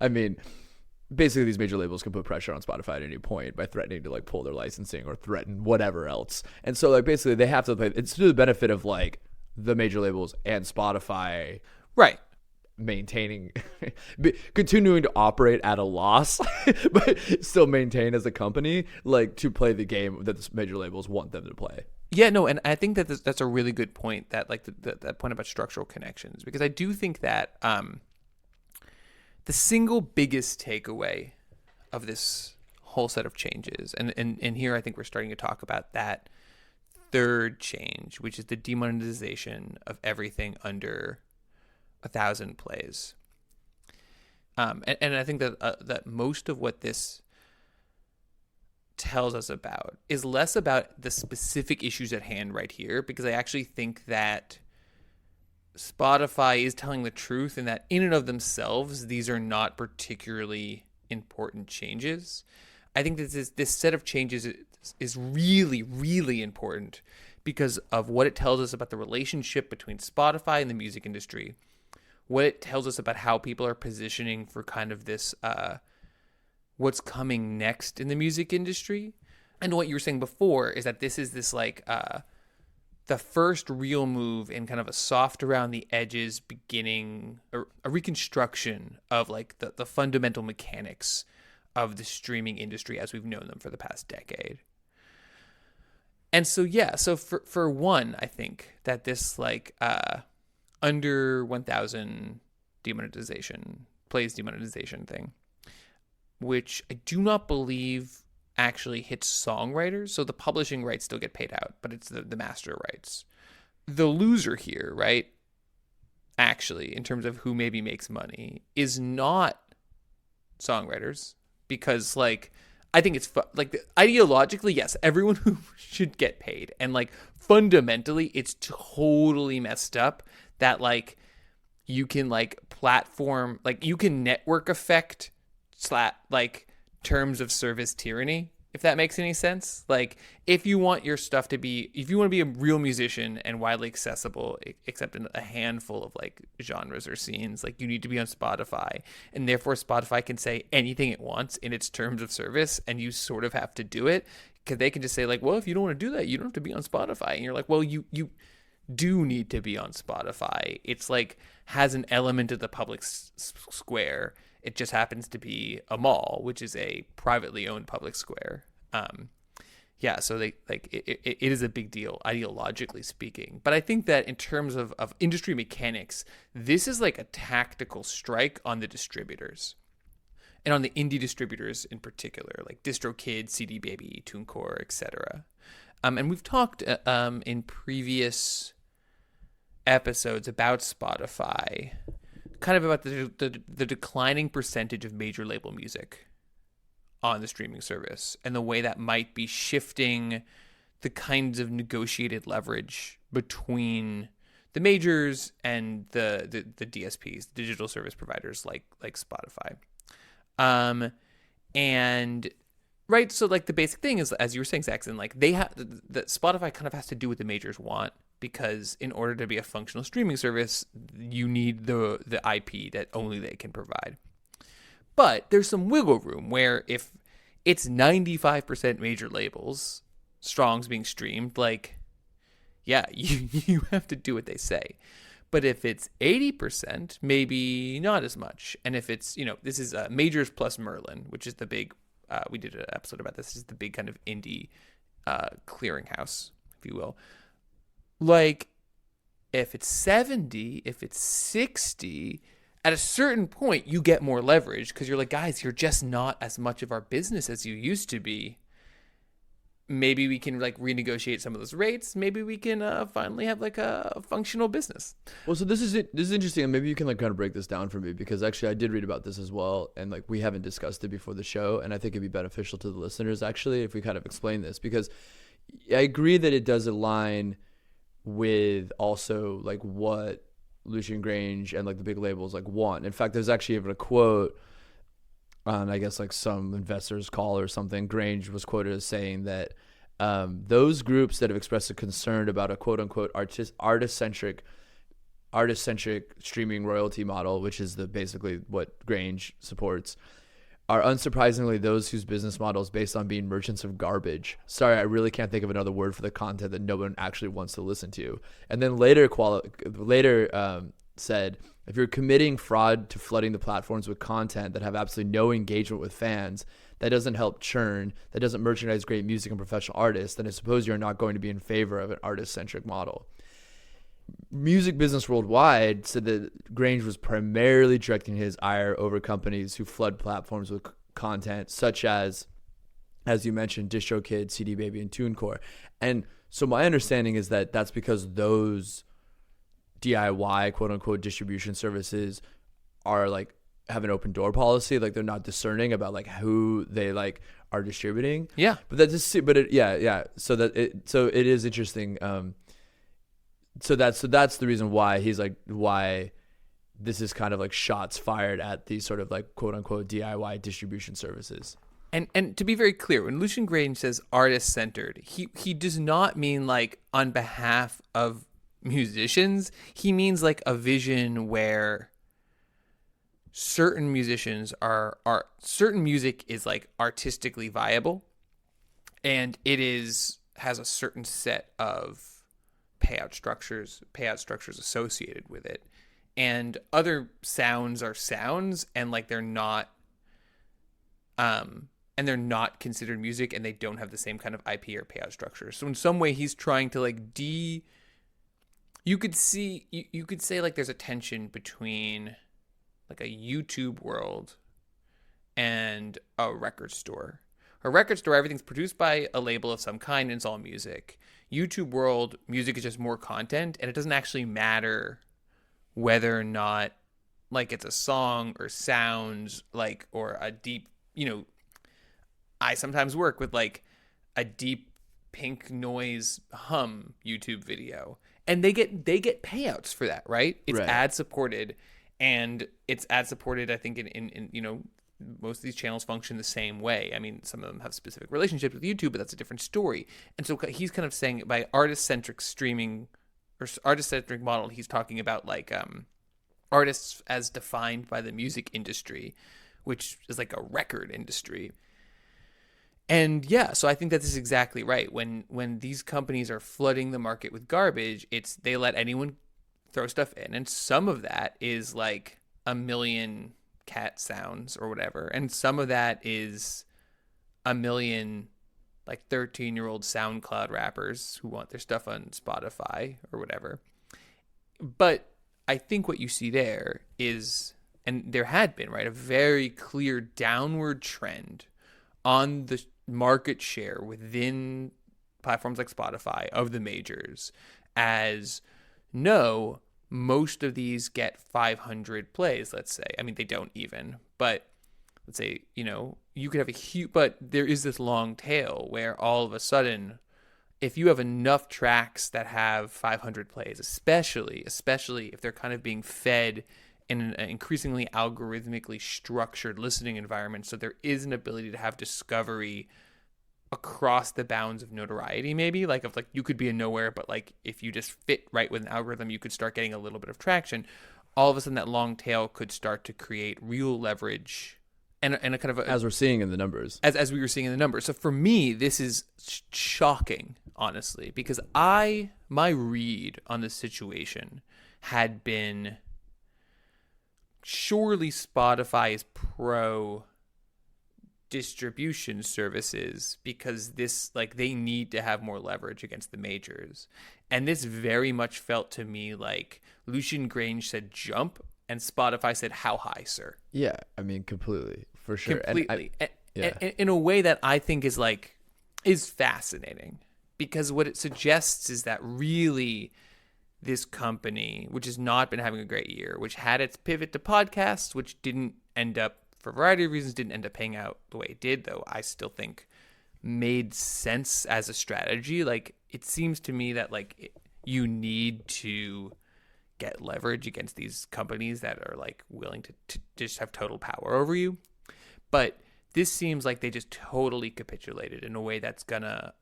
I mean, basically these major labels can put pressure on Spotify at any point by threatening to like pull their licensing or threaten whatever else, and so like basically they have to play. It's to the benefit of like the major labels and Spotify, right? Maintaining, continuing to operate at a loss, but still maintain as a company, like to play the game that the major labels want them to play. Yeah, no, and I think that that's a really good point, that like that point about structural connections, because I do think that the single biggest takeaway of this whole set of changes, and here I think we're starting to talk about that third change, which is the demonetization of everything under 1,000 plays. And I think that most of what this tells us about is less about the specific issues at hand right here, because I actually think that Spotify is telling the truth in that in and of themselves, these are not particularly important changes. I think that this set of changes is really, really important because of what it tells us about the relationship between Spotify and the music industry, what it tells us about how people are positioning for kind of this, what's coming next in the music industry. And what you were saying before is that this is this like, the first real move in kind of a soft around the edges beginning, a reconstruction of like the fundamental mechanics of the streaming industry as we've known them for the past decade. And so, yeah, so for one, I think that this like under 1,000 plays demonetization thing, which I do not believe actually hits songwriters. So the publishing rights still get paid out, but it's the master rights. The loser here, right, actually, in terms of who maybe makes money, is not songwriters, because like I think it's like ideologically, yes, everyone who should get paid, and like fundamentally it's totally messed up that like you can like platform, like you can network effect like terms of service tyranny, if that makes any sense. Like if you want your stuff to be, if you want to be a real musician and widely accessible except in a handful of like genres or scenes, like you need to be on Spotify, and therefore Spotify can say anything it wants in its terms of service, and you sort of have to do it, because they can just say like, well, if you don't want to do that, you don't have to be on Spotify. And you're like, well, you do need to be on Spotify. It's like has an element of the public square. It just happens to be a mall, which is a privately owned public square. Yeah, so they like it is a big deal ideologically speaking. But I think that in terms of industry mechanics, this is like a tactical strike on the distributors, and on the indie distributors in particular, like DistroKid, CD Baby, TuneCore, etc. And we've talked in previous episodes about Spotify, kind of about the declining percentage of major label music on the streaming service, and the way that might be shifting the kinds of negotiated leverage between the majors and the DSPs, digital service providers like Spotify. And right, so like the basic thing is, as you were saying, Saxon, like they have the Spotify kind of has to do what the majors want, because in order to be a functional streaming service, you need the IP that only they can provide. But there's some wiggle room where if it's 95% major labels, songs being streamed, like, yeah, you have to do what they say. But if it's 80%, maybe not as much. And if it's, this is Majors plus Merlin, which is the big, we did an episode about this. This is the big kind of indie clearinghouse, if you will. Like, if it's 70, if it's 60, at a certain point, you get more leverage because you're like, guys, you're just not as much of our business as you used to be. Maybe we can like renegotiate some of those rates. Maybe we can finally have like a functional business. Well, so this is interesting, and maybe you can like kind of break this down for me, because actually I did read about this as well, and like we haven't discussed it before the show, and I think it'd be beneficial to the listeners actually if we kind of explain this, because I agree that it does align with also like what Lucian Grange and like the big labels like want. In fact, there's actually even a quote on, I guess, like some investors call or something. Grange was quoted as saying that those groups that have expressed a concern about a quote unquote artist-centric streaming royalty model, which is basically what Grange supports, are unsurprisingly those whose business model is based on being merchants of garbage. Sorry, I really can't think of another word for the content that no one actually wants to listen to. And then later said, if you're committing fraud to flooding the platforms with content that have absolutely no engagement with fans, that doesn't help churn, that doesn't merchandise great music and professional artists, then I suppose you're not going to be in favor of an artist-centric model. Music Business Worldwide said that Grange was primarily directing his ire over companies who flood platforms with content such as you mentioned, DistroKid, CD Baby, and TuneCore. And so my understanding is that that's because those DIY quote unquote distribution services are like have an open door policy, like they're not discerning about like who they like are distributing. Yeah. But that's just so it is interesting. So that's the reason why he's like, why this is kind of like shots fired at these sort of like quote unquote DIY distribution services. And to be very clear, when Lucian Grange says artist centered, he does not mean like on behalf of musicians. He means like a vision where certain musicians certain music is like artistically viable, and has a certain set of payout structures associated with it, and other sounds are sounds, and like they're not considered music, and they don't have the same kind of IP or payout structure. So in some way he's trying to like you could say like there's a tension between like a YouTube world and a record store. A record store, everything's produced by a label of some kind, and it's all music. YouTube world, music is just more content, and it doesn't actually matter whether or not like it's a song or sounds like, or a deep, I sometimes work with like a deep pink noise hum YouTube video, and they get payouts for that, right? It's right. ad supported, and it's ad supported. I think in most of these channels function the same way. I mean, some of them have specific relationships with YouTube, but that's a different story. And so he's kind of saying by artist-centric streaming or artist-centric model, he's talking about like artists as defined by the music industry, which is like a record industry. And yeah, so I think that this is exactly right. When these companies are flooding the market with garbage, they let anyone throw stuff in, and some of that is like a million cat sounds or whatever, and some of that is a million like 13-year-old SoundCloud rappers who want their stuff on Spotify or whatever. But I think what you see there is, and there had been, right, a very clear downward trend on the market share within platforms like Spotify of the majors, as no, most of these get 500 plays, let's say. I mean, they don't even, but let's say, you could have a huge, but there is this long tail where all of a sudden, if you have enough tracks that have 500 plays, especially if they're kind of being fed in an increasingly algorithmically structured listening environment, so there is an ability to have discovery across the bounds of notoriety, maybe like you could be in nowhere, but like if you just fit right with an algorithm, you could start getting a little bit of traction. All of a sudden that long tail could start to create real leverage and a kind of as we're seeing in the numbers, as we were seeing in the numbers. So for me, this is shocking, honestly, because my read on this situation had been surely Spotify is pro distribution services because this, like, they need to have more leverage against the majors. And this very much felt to me like Lucian Grange said jump and Spotify said how high, sir. Yeah, I mean, completely, for sure. Completely. Yeah. And in a way that I think is fascinating, because what it suggests is that really this company, which has not been having a great year, which had its pivot to podcasts, which didn't end up, for a variety of reasons, didn't end up paying out the way it did, though I still think made sense as a strategy. Like, it seems to me that, like, you need to get leverage against these companies that are, like, willing to just have total power over you. But this seems like they just totally capitulated in a way that's gonna,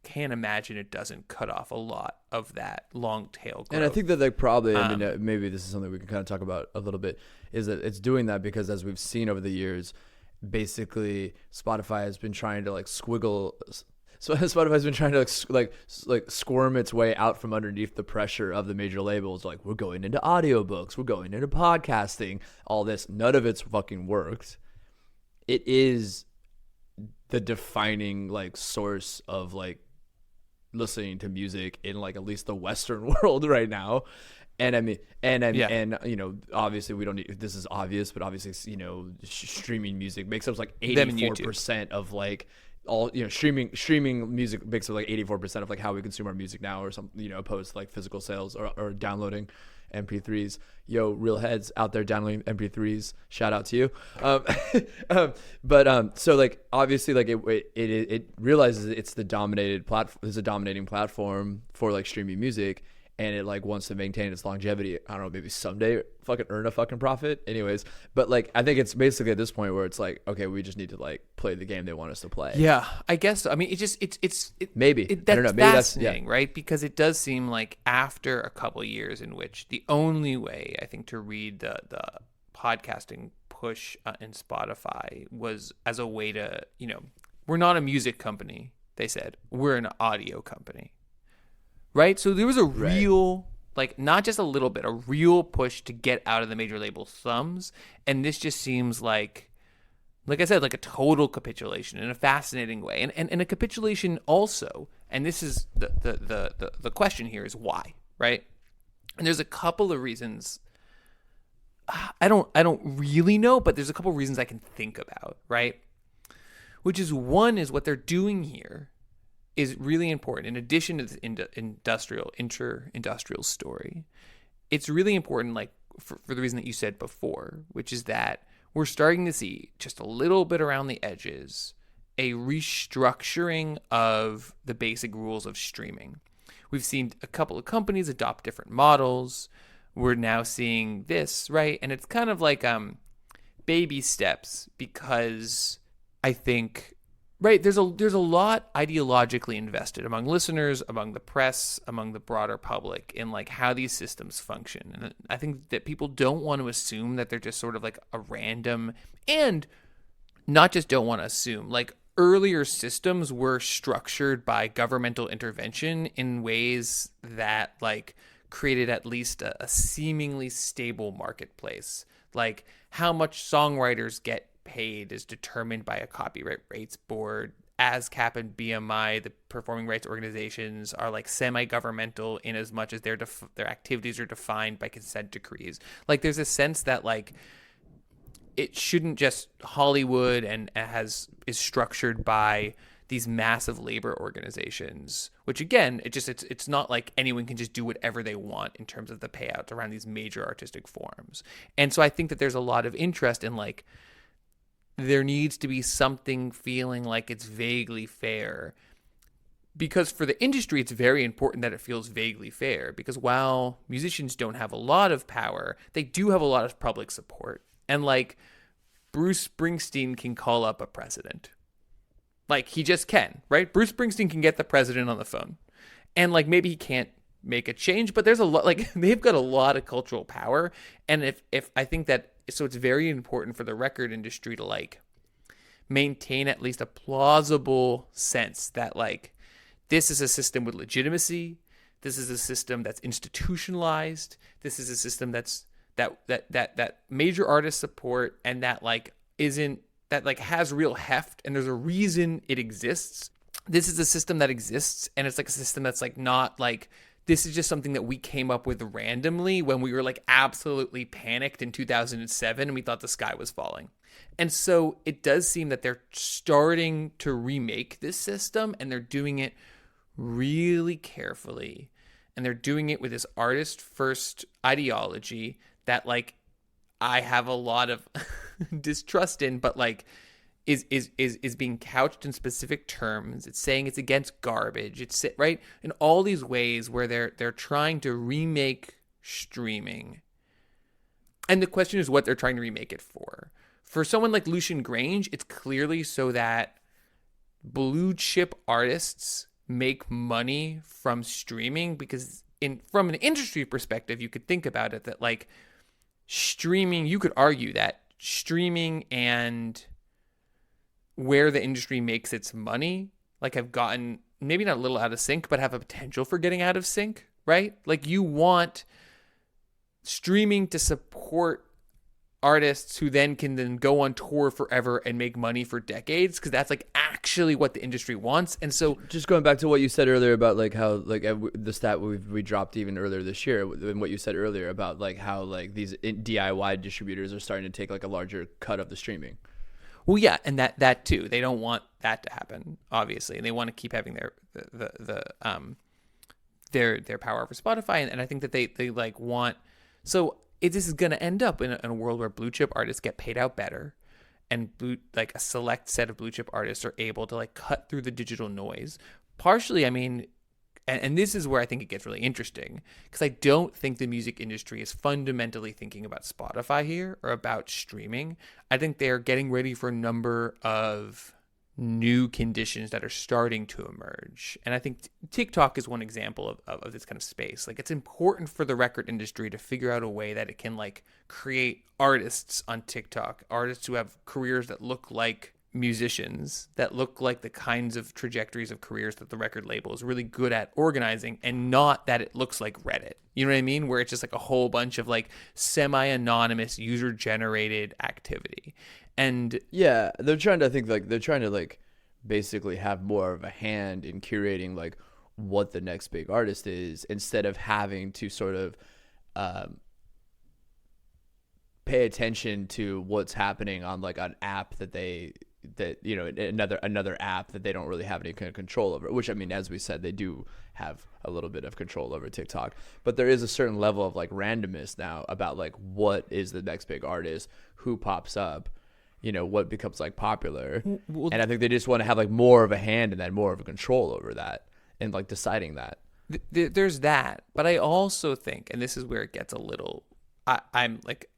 can't imagine it doesn't cut off a lot of that long tail growth. And I think that, like, probably, I mean, maybe this is something we can kind of talk about a little bit, is that it's doing that because, as we've seen over the years, basically Spotify has been trying to, like, Spotify's been trying to like squirm its way out from underneath the pressure of the major labels. Like, we're going into audiobooks, we're going into podcasting, all this. None of it's fucking worked. It is the defining, like, source of, like, listening to music in, like, at least the Western world right now. And I mean, and you know, obviously we don't need, this is obvious, but obviously, you know, streaming music makes up like 84% of, like, all, you know, streaming music makes up like 84% of, like, how we consume our music now, or something, you know, opposed to, like, physical sales or downloading MP3s. Yo, real heads out there downloading MP3s, shout out to you. So, like, obviously, like, it realizes it's the dominated platform, it's a dominating platform for, like, streaming music, and it, like, wants to maintain its longevity. I don't know, maybe someday fucking earn a fucking profit. Anyways, but, like, I think it's basically at this point where it's like, okay, we just need to, like, play the game they want us to play. Yeah, I guess. I mean, it's maybe. that's I don't know. Maybe fascinating, right? Because it does seem like after a couple of years in which the only way, I think, to read the podcasting push in Spotify was as a way to, you know, we're not a music company, they said. We're an audio company. Right? So there was a real, like, not just a little bit, a real push to get out of the major label thumbs. And this just seems like I said, like a total capitulation in a fascinating way. And a capitulation also, and this is the question here, is why, right? And there's a couple of reasons. I don't really know, but there's a couple of reasons I can think about, right? Which is, one is what they're doing here is really important. In addition to the inter-industrial story, it's really important, like, for the reason that you said before, which is that we're starting to see, just a little bit around the edges, a restructuring of the basic rules of streaming. We've seen a couple of companies adopt different models. We're now seeing this, right? And it's kind of like baby steps, because I think, right, there's a lot ideologically invested among listeners, among the press, among the broader public in, like, how these systems function. And I think that people don't want to assume that they're just sort of like a random, and not just don't want to assume, like, earlier systems were structured by governmental intervention in ways that, like, created at least a seemingly stable marketplace. Like, how much songwriters get paid is determined by a copyright rates board. ASCAP and BMI, the performing rights organizations, are, like, semi-governmental in as much as their activities are defined by consent decrees. Like, there's a sense that, like, it shouldn't just Hollywood and is structured by these massive labor organizations, which, again, it's not like anyone can just do whatever they want in terms of the payouts around these major artistic forms. And so I think that there's a lot of interest in, like, there needs to be something feeling like it's vaguely fair, because for the industry, it's very important that it feels vaguely fair, because while musicians don't have a lot of power, they do have a lot of public support. And, like, Bruce Springsteen can call up a president. Like, he just can, right? Bruce Springsteen can get the president on the phone. And, like, maybe he can't make a change, but there's a lot, like, they've got a lot of cultural power. And if I think that, so it's very important for the record industry to, like, maintain at least a plausible sense that, like, this is a system with legitimacy. This is a system that's institutionalized. This is a system that major artists support and that like isn't that like has real heft, and there's a reason it exists. This is a system that exists, and it's like a system that's like not like this is just something that we came up with randomly when we were like absolutely panicked in 2007 and we thought the sky was falling. And so it does seem that they're starting to remake this system, and they're doing it really carefully. And they're doing it with this artist first ideology that like I have a lot of distrust in, but like is being couched in specific terms. It's saying it's against garbage. It's right in all these ways where they're trying to remake streaming. And the question is what they're trying to remake it for. For someone like Lucian Grange, it's clearly so that blue chip artists make money from streaming, because from an industry perspective, you could think about it that like streaming, you could argue that streaming and where the industry makes its money like have gotten maybe not a little out of sync, but have a potential for getting out of sync, right? Like you want streaming to support artists who then can go on tour forever and make money for decades, because that's like actually what the industry wants. And so just going back to what you said earlier about like how like the stat we dropped even earlier this year, and what you said earlier about like how like these DIY distributors are starting to take like a larger cut of the streaming. Well, yeah, and that too. They don't want that to happen, obviously, and they want to keep having their power over Spotify, and I think that they like want. So this is going to end up in a world where blue chip artists get paid out better, and like a select set of blue chip artists are able to like cut through the digital noise. Partially, I mean, and this is where I think it gets really interesting, because I don't think the music industry is fundamentally thinking about Spotify here or about streaming. I think they're getting ready for a number of new conditions that are starting to emerge. And I think TikTok is one example of this kind of space. Like it's important for the record industry to figure out a way that it can like create artists on TikTok, artists who have careers that look like musicians, that look like the kinds of trajectories of careers that the record label is really good at organizing, and not that it looks like Reddit. You know what I mean? Where it's just like a whole bunch of like semi-anonymous user-generated activity. And yeah, they're trying to like basically have more of a hand in curating like what the next big artist is, instead of having to sort of pay attention to what's happening on like an app another app that they don't really have any kind of control over, which I mean, as we said, they do have a little bit of control over TikTok, but there is a certain level of like randomness now about like what is the next big artist, who pops up, what becomes like popular. And I think they just want to have like more of a hand in that, more of a control over that, and like deciding that. There's that, but I also think, and this is where it gets a little, I'm like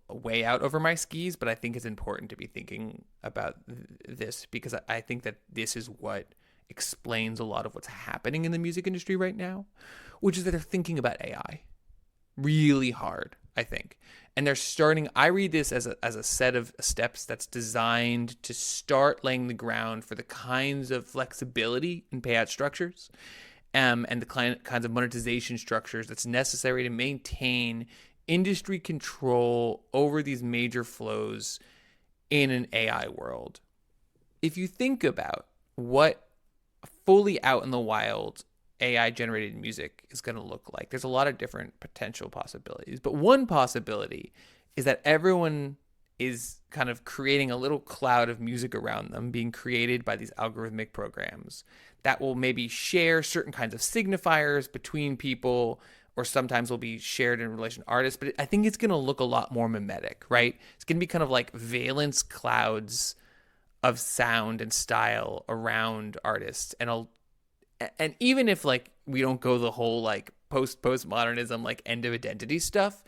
way out over my skis, but I think it's important to be thinking about this, because I think that this is what explains a lot of what's happening in the music industry right now, which is that they're thinking about AI really hard, I think. And they're starting, I read this as a set of steps that's designed to start laying the ground for the kinds of flexibility in payout structures and the kinds of monetization structures that's necessary to maintain industry control over these major flows in an AI world. If you think about what fully out in the wild AI generated music is going to look like, there's a lot of different potential possibilities. But one possibility is that everyone is kind of creating a little cloud of music around them, being created by these algorithmic programs that will maybe share certain kinds of signifiers between people, or sometimes will be shared in relation to artists. But I think it's going to look a lot more mimetic, right? It's going to be kind of like valence clouds of sound and style around artists. And even if like we don't go the whole like postmodernism, like end of identity stuff,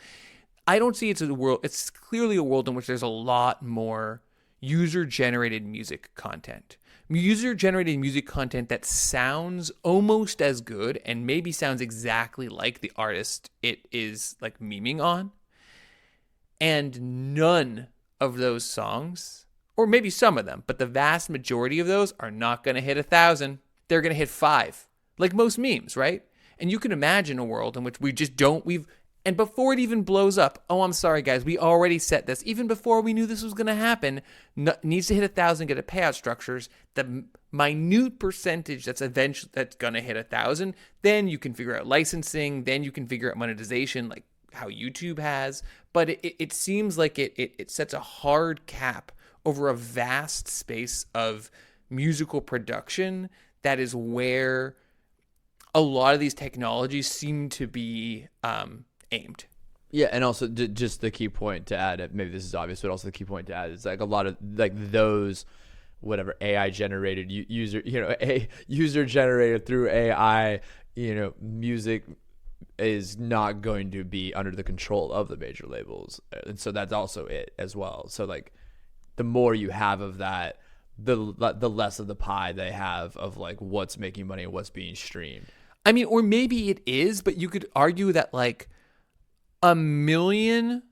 I don't see it's clearly a world in which there's a lot more user-generated music content. User-generated music content that sounds almost as good and maybe sounds exactly like the artist it is like memeing on. And none of those songs, or maybe some of them, but the vast majority of those are not going to hit 1,000. They're going to hit 5, like most memes, right? And you can imagine a world in which we just don't, and before it even blows up, oh, I'm sorry, guys, we already set this. Even before we knew this was going to happen, needs to hit 1,000, get a payout structures. The minute percentage that's going to hit 1,000, then you can figure out licensing, then you can figure out monetization, like how YouTube has. But it seems like it sets a hard cap over a vast space of musical production that is where a lot of these technologies seem to be aimed. Yeah, and also just the key point to add, maybe this is obvious, but also the key point to add is like a lot of like those whatever AI generated user generated through AI, music is not going to be under the control of the major labels. And so that's also it as well. So like the more you have of that, the less of the pie they have of like what's making money and what's being streamed. I mean, or maybe it is, but you could argue that like 1 million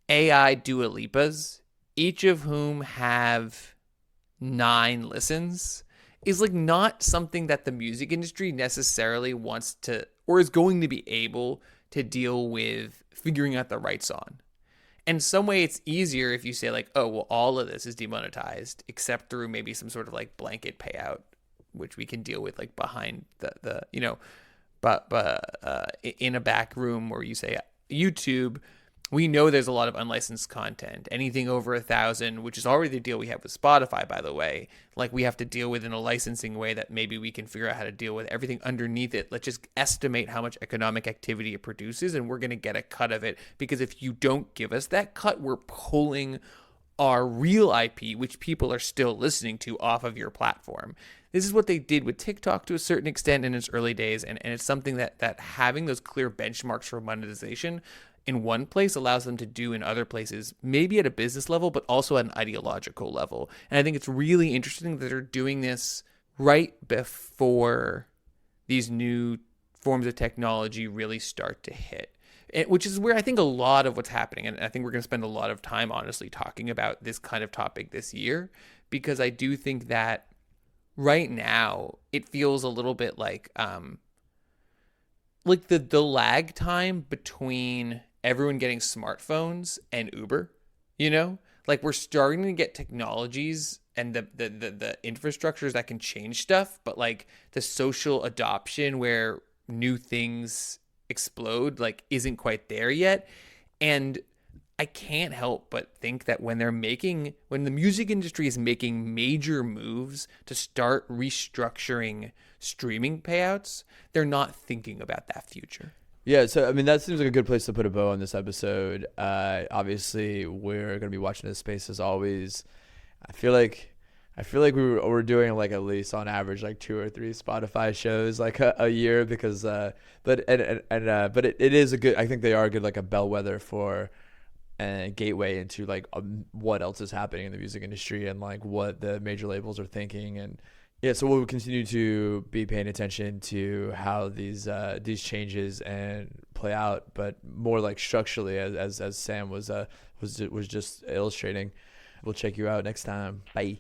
AI Dua Lipas, each of whom have 9 listens, is like not something that the music industry necessarily wants to or is going to be able to deal with figuring out the right song. In some way, it's easier if you say like, oh, well, all of this is demonetized except through maybe some sort of like blanket payout, which we can deal with like behind the in a back room where you say YouTube, we know there's a lot of unlicensed content. Anything over 1,000, which is already the deal we have with Spotify, by the way, like we have to deal with in a licensing way that maybe we can figure out how to deal with everything underneath it. Let's just estimate how much economic activity it produces, and we're going to get a cut of it. Because if you don't give us that cut, we're pulling our real IP, which people are still listening to, off of your platform. This is what they did with TikTok to a certain extent in its early days, and it's something that having those clear benchmarks for monetization in one place allows them to do in other places, maybe at a business level, but also at an ideological level. And I think it's really interesting that they're doing this right before these new forms of technology really start to hit. Which is where I think a lot of what's happening, and I think we're going to spend a lot of time, honestly, talking about this kind of topic this year, because I do think that right now it feels a little bit like the lag time between everyone getting smartphones and Uber, like we're starting to get technologies and the infrastructures that can change stuff, but like the social adoption where new things explode like isn't quite there yet. And I can't help but think that when the music industry is making major moves to start restructuring streaming payouts, they're not thinking about that future. Yeah, so I mean that seems like a good place to put a bow on this episode. Obviously, we're going to be watching this space as always. I feel like we're doing like at least on average like 2 or 3 Spotify shows like a year because but it is a good. I think they are good like a bellwether for a gateway into like what else is happening in the music industry and like what the major labels are thinking. And yeah, so we'll continue to be paying attention to how these changes and play out, but more like structurally, as Sam was just illustrating. We'll check you out next time. Bye.